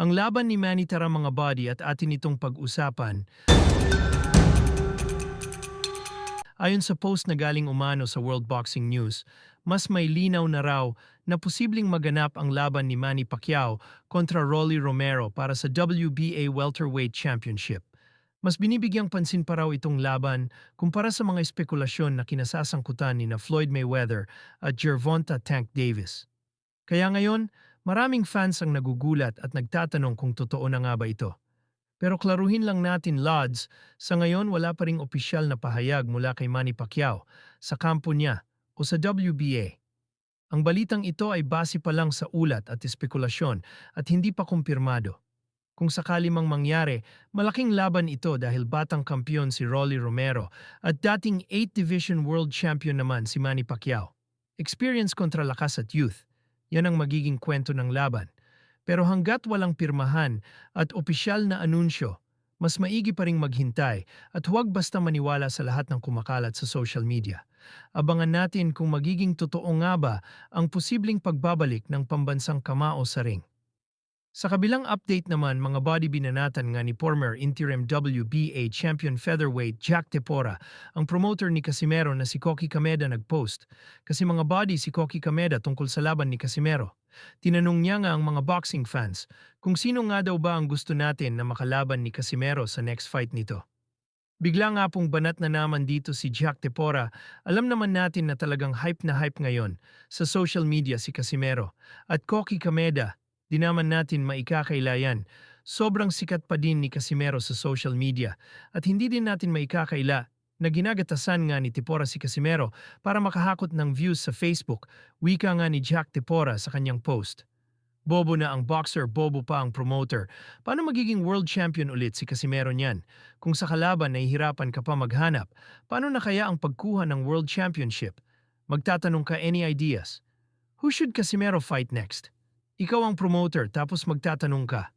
Ang laban ni Manny Tara mga body at atin itong pag-usapan. Ayon sa post na galing umano sa World Boxing News, mas may linaw na raw na posibleng maganap ang laban ni Manny Pacquiao kontra Rolly Romero para sa WBA Welterweight Championship. Mas binibigyang pansin pa raw itong laban kumpara sa mga espekulasyon na kinasasangkutan ni na Floyd Mayweather at Gervonta Tank Davis. Kaya ngayon, maraming fans ang nagugulat at nagtatanong kung totoo na nga ba ito. Pero klaruhin lang natin, Lods, sa ngayon wala pa ring opisyal na pahayag mula kay Manny Pacquiao sa kampo niya o sa WBA. Ang balitang ito ay base pa lang sa ulat at espekulasyon at hindi pa kumpirmado. Kung sakali mang mangyari, malaking laban ito dahil batang kampiyon si Rolly Romero at dating 8 Division World Champion naman si Manny Pacquiao. Experience kontra lakas at youth, yan ang magiging kwento ng laban. Pero hanggat walang pirmahan at opisyal na anunsyo, mas maigi pa ring maghintay at huwag basta maniwala sa lahat ng kumakalat sa social media. Abangan natin kung magiging totoo nga ba ang posibleng pagbabalik ng pambansang kamao sa ring. Sa kabilang update naman, mga body binanatan nga ni former interim WBA champion featherweight Jack Tepora, ang promoter ni Casimero na si Koki Kameda nagpost. Kasi mga body si Koki Kameda tungkol sa laban ni Casimero. Tinanong niya nga ang mga boxing fans kung sino nga daw ba ang gusto natin na makalaban ni Casimero sa next fight nito. Bigla nga pong banat na naman dito si Jack Tepora. Alam naman natin na talagang hype na hype ngayon sa social media si Casimero at Koki Kameda. Di naman natin maikakailayan. Sobrang sikat pa din ni Casimero sa social media at hindi din natin maikakaila na ginagatasan nga ni Tepora si Casimero para makahakot ng views sa Facebook, wika nga ni Jack Tepora sa kanyang post. Bobo na ang boxer, bobo pa ang promoter. Paano magiging world champion ulit si Casimero niyan? Kung sa kalaban nahihirapan ka pa maghanap, paano na kaya ang pagkuha ng world championship? Magtatanong ka, any ideas? Who should Casimero fight next? Ikaw ang promoter tapos magtatanong ka.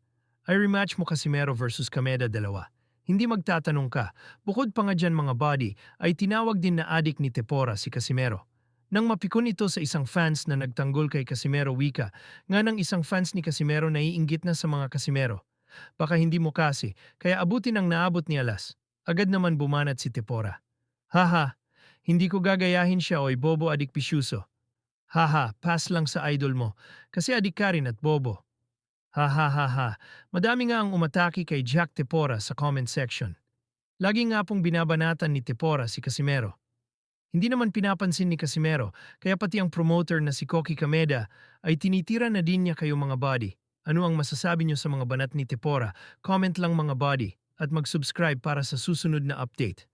Ay rematch mo Casimero versus Kameda dalawa. Hindi magtatanong ka. Bukod pa nga dyan mga body, ay tinawag din na adik ni Tepora si Casimero. Nang mapikon ito sa isang fans na nagtanggol kay Casimero wika, nga ng isang fans ni Casimero naiinggit na sa mga Casimero. Baka hindi mo kasi, kaya abutin ang naabot ni Alas. Agad naman bumanat si Tepora. Haha, hindi ko gagayahin siya oy bobo adik pisyuso. Haha, pass lang sa idol mo, kasi adik ka rin at bobo. Hahaha, madami nga ang umatake kay Jack Tepora sa comment section. Lagi nga pong binabanatan ni Tepora si Casimero. Hindi naman pinapansin ni Casimero, kaya pati ang promoter na si Koki Kameda ay tinitira na din niya kayo mga body. Ano ang masasabi niyo sa mga banat ni Tepora? Comment lang mga body at mag-subscribe para sa susunod na update.